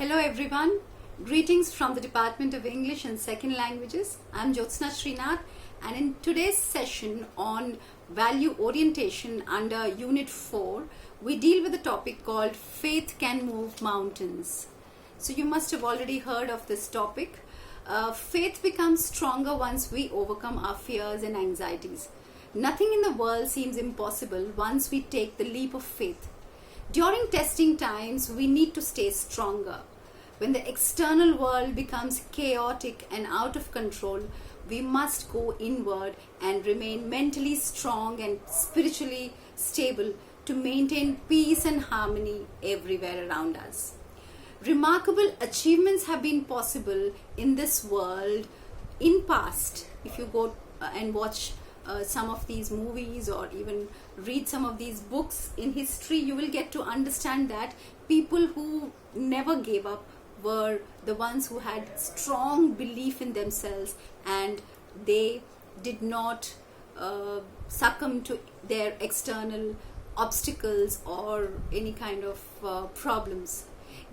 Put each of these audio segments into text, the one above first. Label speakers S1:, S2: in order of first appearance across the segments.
S1: Hello everyone, greetings from the Department of English and Second Languages. I'm Jyotsna Srinath, and in today's session on value orientation under Unit 4, we deal with a topic called Faith Can Move Mountains. So you must have already heard of this topic. Faith becomes stronger once we overcome our fears and anxieties. Nothing in the world seems impossible once we take the leap of faith. During testing times, we need to stay stronger. When the external world becomes chaotic and out of control, we must go inward and remain mentally strong and spiritually stable to maintain peace and harmony everywhere around us. Remarkable achievements have been possible in this world in past. If you go and watch some of these movies or even read some of these books in history, you will get to understand that people who never gave up were the ones who had strong belief in themselves, and they did not succumb to their external obstacles or any kind of problems.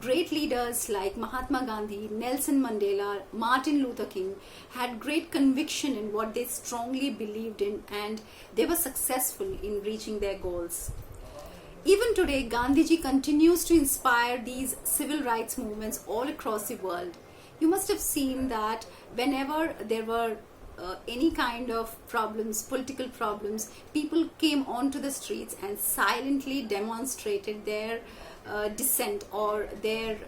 S1: Great leaders like Mahatma Gandhi, Nelson Mandela, Martin Luther King had great conviction in what they strongly believed in, and they were successful in reaching their goals. Even today, Gandhiji continues to inspire these civil rights movements all across the world. You must have seen that whenever there were any kind of problems, political problems, people came onto the streets and silently demonstrated their dissent or their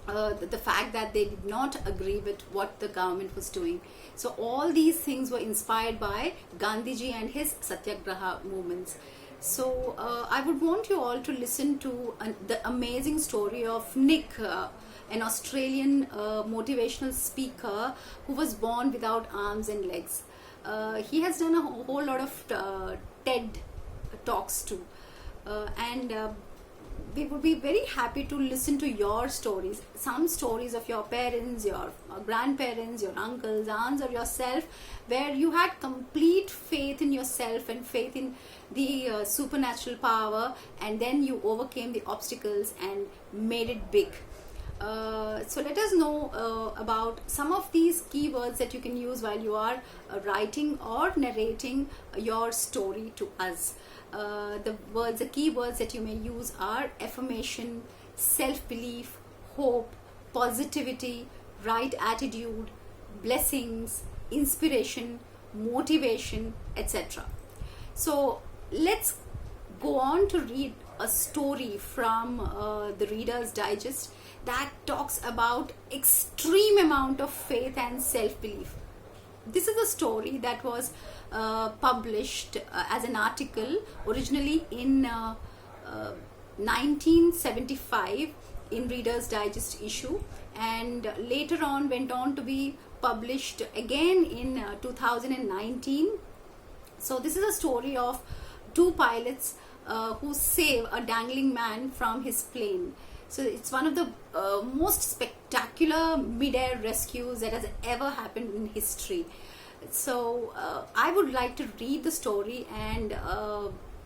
S1: the fact that they did not agree with what the government was doing. So all these things were inspired by Gandhiji and his Satyagraha movements. So I would want you all to listen to the amazing story of Nick, an Australian motivational speaker who was born without arms and legs. He has done a whole lot of TED talks too, and we would be very happy to listen to your stories, some stories of your parents, your grandparents, your uncles, aunts, or yourself, where you had complete faith in yourself and faith in the supernatural power, and then you overcame the obstacles and made it big. So let us know about some of these keywords that you can use while you are writing or narrating your story to us. The keywords that you may use are affirmation, self-belief, hope, positivity, right attitude, blessings, inspiration, motivation, etc. So let's go on to read a story from the Reader's Digest that talks about extreme amount of faith and self-belief. This is a story that was published as an article originally in 1975 in Reader's Digest issue, and later on went on to be published again in 2019. So this is a story of two pilots who save a dangling man from his plane. So it's one of the most spectacular mid-air rescues that has ever happened in history. So I would like to read the story, and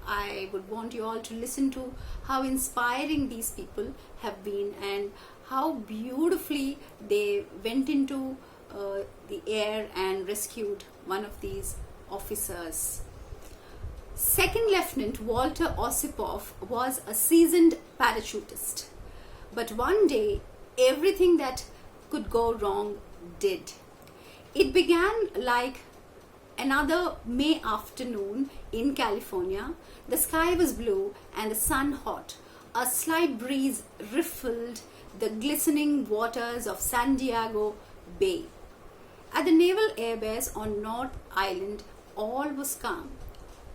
S1: I would want you all to listen to how inspiring these people have been and how beautifully they went into the air and rescued one of these officers. Second Lieutenant Walter Osipov was a seasoned parachutist. But one day, everything that could go wrong did. It began like another May afternoon in California. The sky was blue and the sun hot. A slight breeze riffled the glistening waters of San Diego Bay. At the Naval Air Base on North Island, all was calm.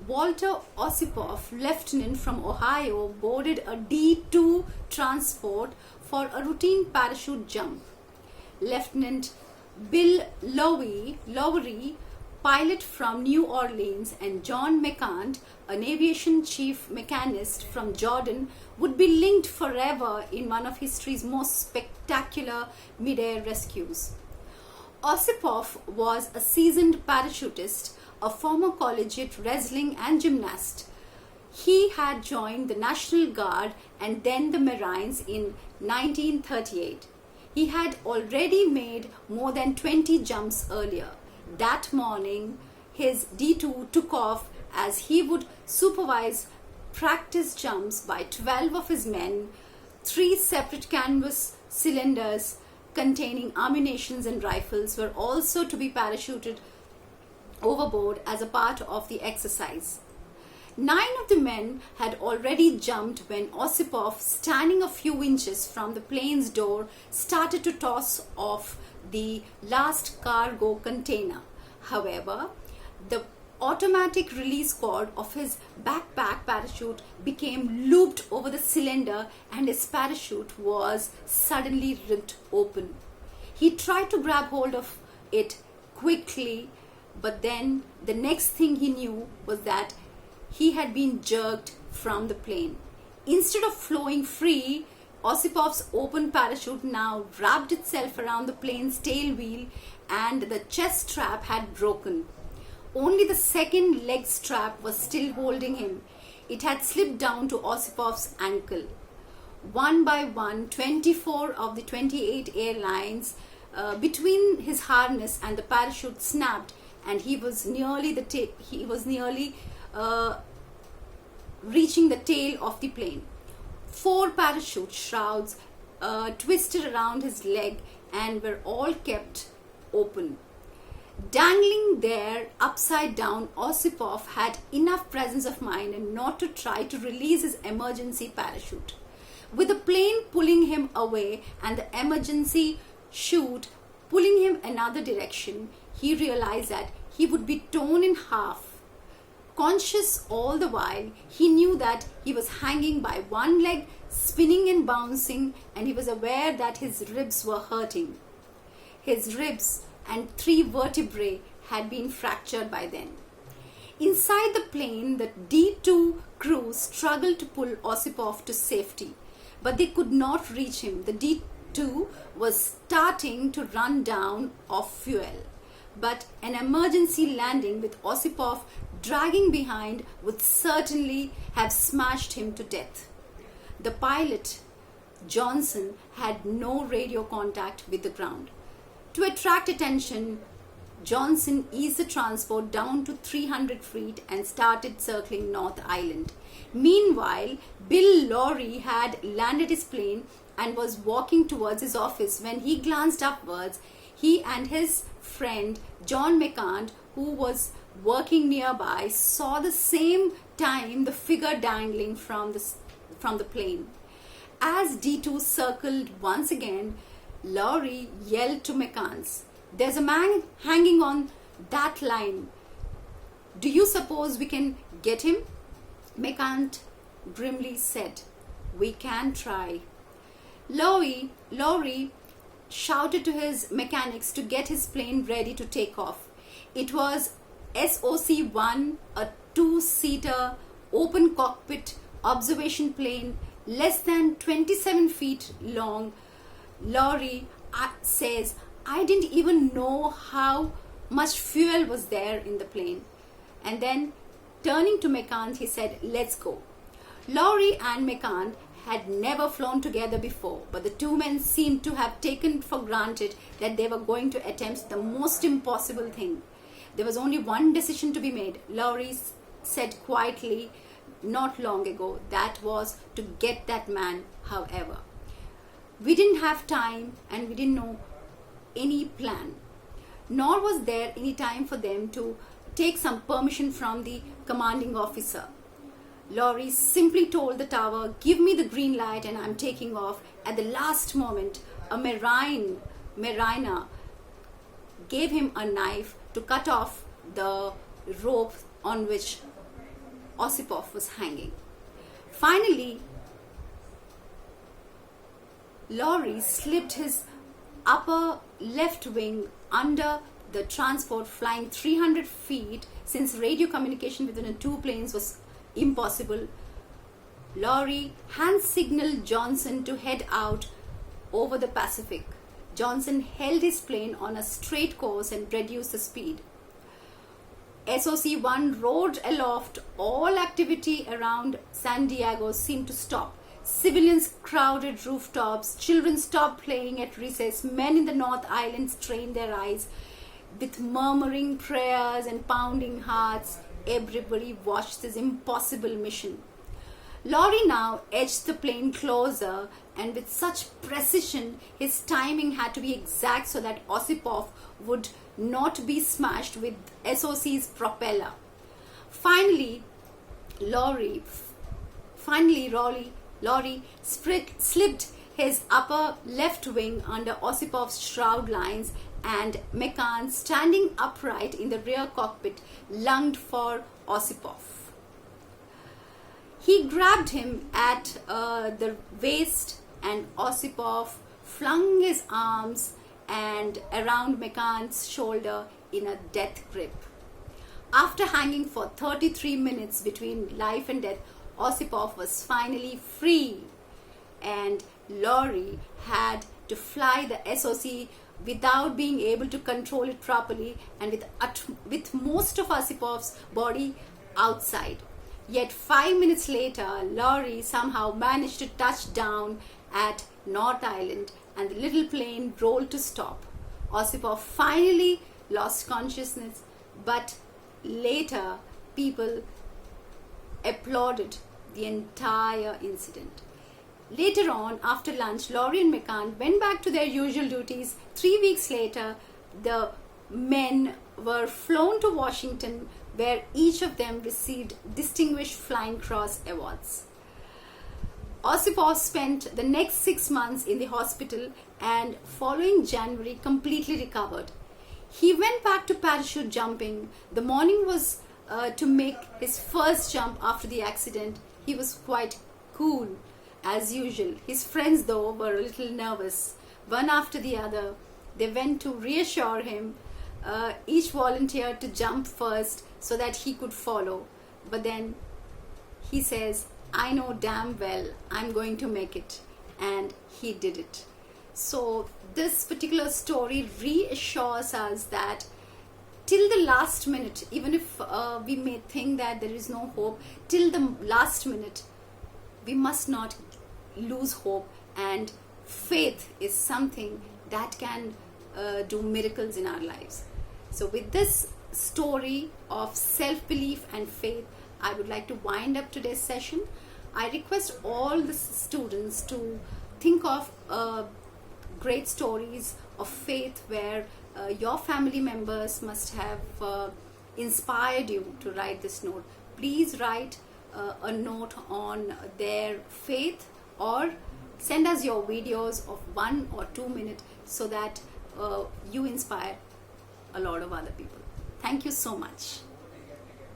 S1: Walter Osipov, lieutenant from Ohio, boarded a D-2 transport for a routine parachute jump. Lieutenant Bill Lowery, pilot from New Orleans, and John McCant, an aviation chief mechanist from Jordan, would be linked forever in one of history's most spectacular mid-air rescues. Osipov was a seasoned parachutist, a former collegiate wrestling and gymnast. He had joined the National Guard and then the Marines in 1938. He had already made more than 20 jumps earlier. That morning, his D2 took off as he would supervise practice jumps by 12 of his men. 3 separate canvas cylinders containing ammunition and rifles were also to be parachuted overboard as a part of the exercise. 9 of the men had already jumped when Osipov, standing a few inches from the plane's door, started to toss off the last cargo container. However, the automatic release cord of his backpack parachute became looped over the cylinder and his parachute was suddenly ripped open. He tried to grab hold of it quickly, but then the next thing he knew was that he had been jerked from the plane. Instead of flowing free, Osipov's open parachute now wrapped itself around the plane's tail wheel and the chest strap had broken. Only the second leg strap was still holding him. It had slipped down to Osipov's ankle. One by one, 24 of the 28 airlines between his harness and the parachute snapped, and he was nearly reaching the tail of the plane. 4 parachute shrouds twisted around his leg and were all kept open. Dangling there upside down, Osipov had enough presence of mind and not to try to release his emergency parachute. With the plane pulling him away and the emergency chute pulling him another direction, he realized that he would be torn in half. Conscious all the while, he knew that he was hanging by one leg, spinning and bouncing, and he was aware that his ribs were hurting. His ribs and 3 vertebrae had been fractured by then. Inside the plane, the D2 crew struggled to pull Osipov to safety, but they could not reach him. The D2 was starting to run down of fuel, but an emergency landing with Osipov dragging behind would certainly have smashed him to death. The pilot, Johnson, had no radio contact with the ground. To attract attention, Johnson eased the transport down to 300 feet and started circling North Island. Meanwhile, Bill Lowry had landed his plane and was walking towards his office. When he glanced upwards, he and his friend John McCann, who was working nearby, saw the same time the figure dangling from the plane. As D2 circled once again, Lowry yelled to McCann, "There's a man hanging on that line. Do you suppose we can get him?" McCann grimly said, "We can try." Lowry shouted to his mechanics to get his plane ready to take off. It was SOC-1, a 2-seater open cockpit observation plane less than 27 feet long. Lowry says, "I didn't even know how much fuel was there in the plane." And then turning to McCann, he said, "Let's go." Lowry and McCann had never flown together before, but the two men seemed to have taken for granted that they were going to attempt the most impossible thing. There was only one decision to be made. Lowry said quietly not long ago, that was to get that man. However, we didn't have time and we didn't know any plan, nor was there any time for them to take some permission from the commanding officer. Lowry simply told the tower, "Give me the green light and I'm taking off." At the last moment, a mariner gave him a knife to cut off the rope on which Osipov was hanging. Finally, Lowry slipped his upper left wing under the transport, flying 300 feet. Since radio communication between the two planes was impossible, Lowry hand signaled Johnson to head out over the Pacific. Johnson held his plane on a straight course and reduced the speed. SOC-1 roared aloft. All activity around San Diego seemed to stop. Civilians crowded rooftops. Children stopped playing at recess. Men in the North Island strained their eyes. With murmuring prayers and pounding hearts, everybody watched this impossible mission. Laurie now edged the plane closer, and with such precision, his timing had to be exact so that Osipov would not be smashed with SOC's propeller. Finally, Laurie slipped his upper left wing under Osipov's shroud lines, and McCann, standing upright in the rear cockpit, lunged for Osipov. He grabbed him at the waist, and Osipov flung his arms and around McCann's shoulder in a death grip. After hanging for 33 minutes between life and death, Osipov was finally free, and Laurie had to fly the SOC without being able to control it properly, and with most of Osipov's body outside. Yet 5 minutes later, Laurie somehow managed to touch down at North Island, and the little plane rolled to stop. Osipov finally lost consciousness, but later people applauded the entire incident. Later on, after lunch, Laurie and McCann went back to their usual duties. 3 weeks later, the men were flown to Washington, where each of them received Distinguished Flying Cross awards. Osipov spent the next 6 months in the hospital, and following January completely recovered. He went back to parachute jumping. The morning was to make his first jump after the accident. He was quite cool as usual. His friends, though, were a little nervous. One after the other, they went to reassure him. Each volunteered to jump first so that he could follow. But then he says, "I know damn well I'm going to make it." And he did it. So this particular story reassures us that till the last minute, even if we may think that there is no hope, till the last minute, we must not lose hope, and faith is something that can do miracles in our lives. So with this story of self-belief and faith, I would like to wind up today's session. I request all the students to think of great stories of faith where your family members must have inspired you to write this note. Please write a note on their faith, or send us your videos of 1 or 2 minutes so that you inspire a lot of other people. Thank you so much.